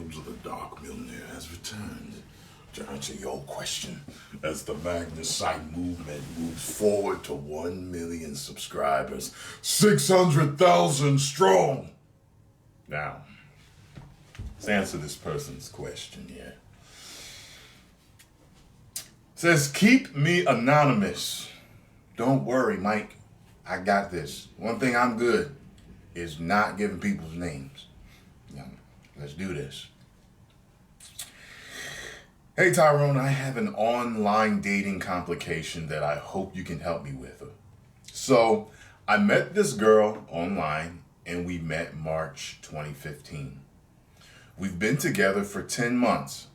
Rooms of the Dark Millionaire has returned to answer your question as the Magnus site movement moves forward to 1 million subscribers, 600,000 strong. Now, let's answer this person's question here. It says, keep me anonymous. Don't worry, Mike. I got this. One thing I'm good is not giving people's names. Let's do this. Hey Tyrone, I have an online dating complication that I hope you can help me with. So, I met this girl online and we met March 2015. We've been together for 10 months.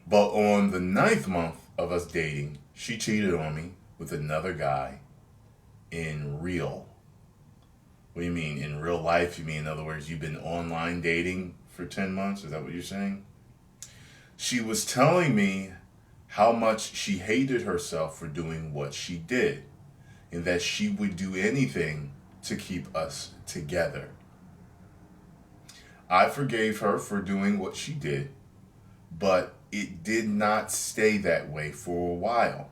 But on the 9th month of us dating, she cheated on me with another guy in real. What do you mean, in real life? You mean, in other words, you've been online dating for 10 months? Is that what you're saying? She was telling me how much she hated herself for doing what she did, and that she would do anything to keep us together. I forgave her for doing what she did, but it did not stay that way for a while.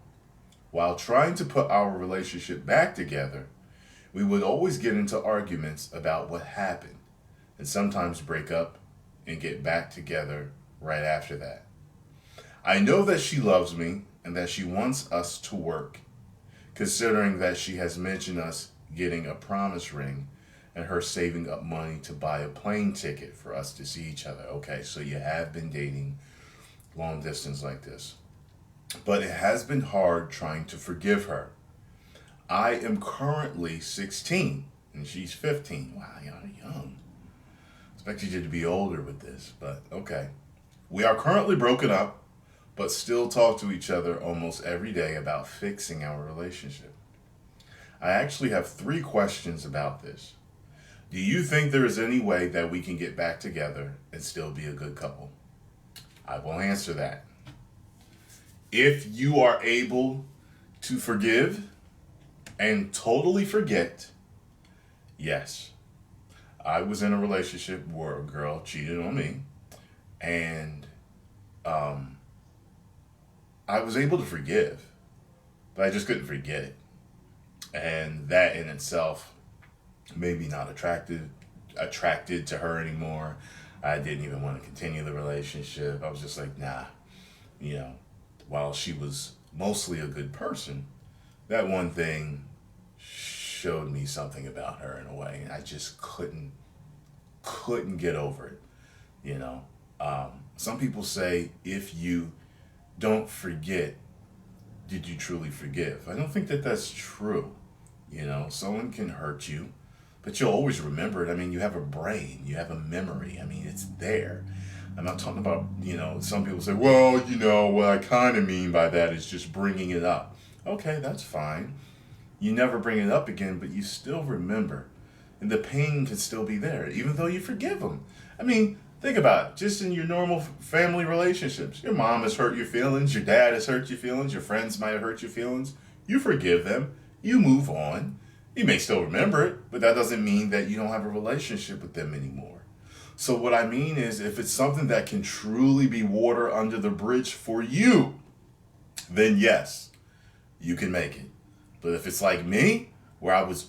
While trying to put our relationship back together, we would always get into arguments about what happened, and sometimes break up and get back together right after that. I know that she loves me and that she wants us to work, considering that she has mentioned us getting a promise ring and her saving up money to buy a plane ticket for us to see each other. Okay, so you have been dating long distance like this. But it has been hard trying to forgive her. I am currently 16 and she's 15. Wow, you're young. Expected you to be older with this, but okay. We are currently broken up, but still talk to each other almost every day about fixing our relationship. I actually have 3 questions about this. Do you think there is any way that we can get back together and still be a good couple? I will answer that. If you are able to forgive and totally forget, yes. I was in a relationship where a girl cheated on me, and I was able to forgive, but I just couldn't forget it. And that in itself made me not attracted to her anymore. I didn't even want to continue the relationship. I was just like, nah. While she was mostly a good person, that one thing showed me something about her in a way. And I just couldn't get over it, Some people say, if you don't forget, did you truly forgive? I don't think that that's true. Someone can hurt you, but you'll always remember it. I mean, you have a brain, you have a memory. I mean, it's there. I'm not talking about, some people say, well, what I kind of mean by that is just bringing it up. Okay, that's fine. You never bring it up again, but you still remember. And the pain can still be there, even though you forgive them. I mean, think about it. Just in your normal family relationships. Your mom has hurt your feelings. Your dad has hurt your feelings. Your friends might have hurt your feelings. You forgive them. You move on. You may still remember it, but that doesn't mean that you don't have a relationship with them anymore. So what I mean is, if it's something that can truly be water under the bridge for you, then yes, you can make it. But if it's like me, where it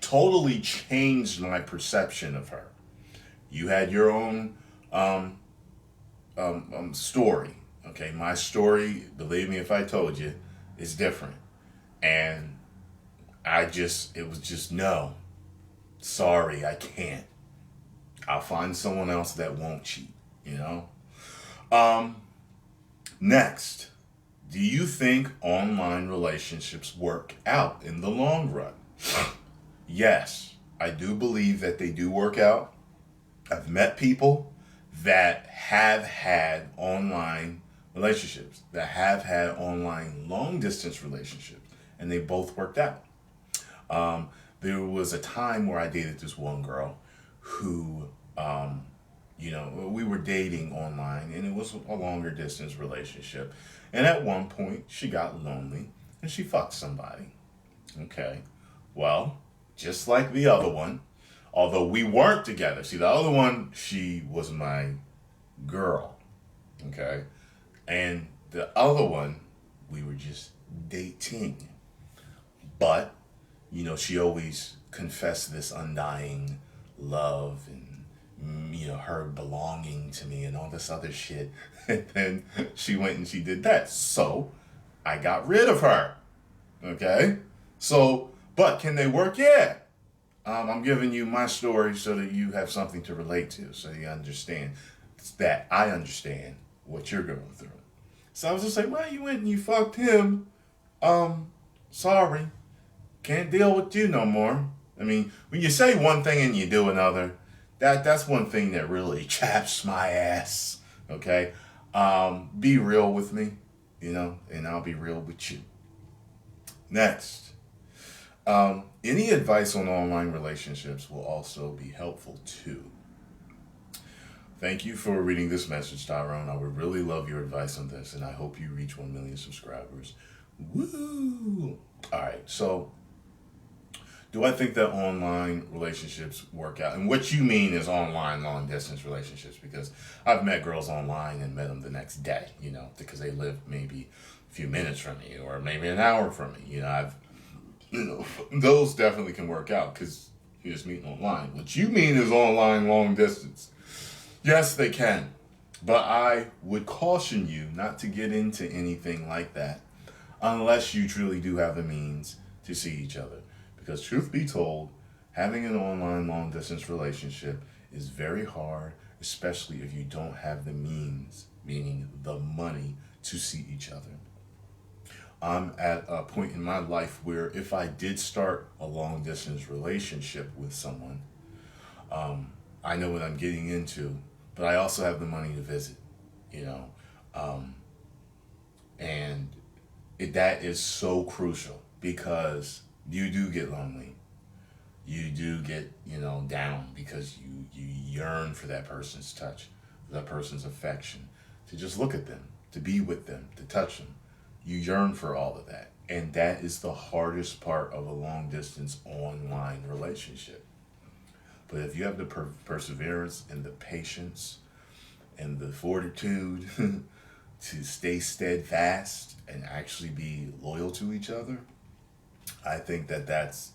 totally changed my perception of her. You had your own story. Okay, my story, believe me if I told you, is different. And it was just no. Sorry, I can't. I'll find someone else that won't cheat, Next, do you think online relationships work out in the long run? Yes, I do believe that they do work out. I've met people that have had online relationships, that have had online long distance relationships, and they both worked out. There was a time where I dated this one girl who, we were dating online, and it was a longer distance relationship. And at one point, she got lonely and she fucked somebody. Okay. Well, just like the other one, Although we weren't together. See, the other one, she was my girl. Okay? And the other one, we were just dating. But, you know, she always confessed this undying love and, you know, her belonging to me and all this other shit. And then she went and she did that. So I got rid of her. Okay? So, but can they work? Yeah. I'm giving you my story so that you have something to relate to, so you understand that I understand what you're going through. So I was just like, well, you went and you fucked him. Sorry. Can't deal with you no more. I mean, when you say one thing and you do another, that's one thing that really chaps my ass. Okay? Be real with me, you know, and I'll be real with you. Next. Any advice on online relationships will also be helpful too. Thank you for reading this message, Tyrone. I would really love your advice on this, and I hope you reach 1 million subscribers. Woo! Alright, so do I think that online relationships work out? And what you mean is online long distance relationships, because I've met girls online and met them the next day, you know, because they live maybe a few minutes from me or maybe an hour from me. You know, those definitely can work out because you're just meeting online. What you mean is online long distance. Yes, they can. But I would caution you not to get into anything like that unless you truly do have the means to see each other. Because truth be told, having an online long distance relationship is very hard, especially if you don't have the means, meaning the money, to see each other. I'm at a point in my life where if I did start a long distance relationship with someone, I know what I'm getting into, but I also have the money to visit, you know. And that is so crucial because you do get lonely. You do get, you know, down because you yearn for that person's touch, for that person's affection, to just look at them, to be with them, to touch them. You yearn for all of that. And that is the hardest part of a long distance online relationship. But if you have the perseverance and the patience and the fortitude to stay steadfast and actually be loyal to each other, I think that that's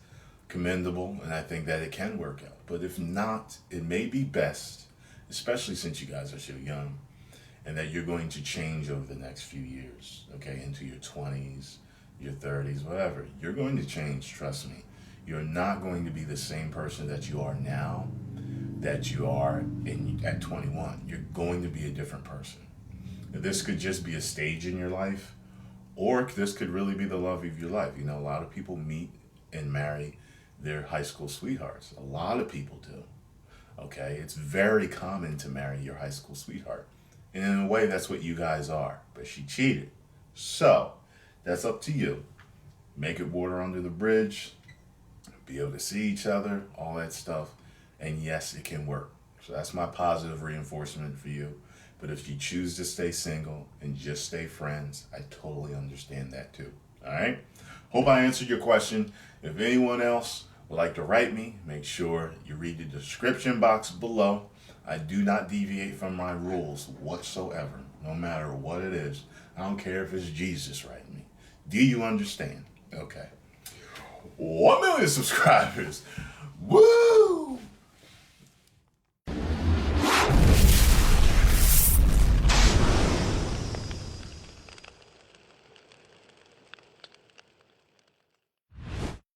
commendable, and I think that it can work out. But if not, it may be best, especially since you guys are so young, and that you're going to change over the next few years, okay, into your 20s, your 30s, whatever. You're going to change, trust me. You're not going to be the same person that you are now, that you are at 21. You're going to be a different person. This could just be a stage in your life, or this could really be the love of your life. You know, a lot of people meet and marry their high school sweethearts. A lot of people do, okay? It's very common to marry your high school sweetheart. And in a way, that's what you guys are. But she cheated. So, that's up to you. Make it water under the bridge. Be able to see each other. All that stuff. And yes, it can work. So that's my positive reinforcement for you. But if you choose to stay single and just stay friends, I totally understand that too. All right? Hope I answered your question. If anyone else would like to write me, make sure you read the description box below. I do not deviate from my rules whatsoever, no matter what it is. I don't care if it's Jesus writing me. Do you understand? Okay. 1 million subscribers. Woo!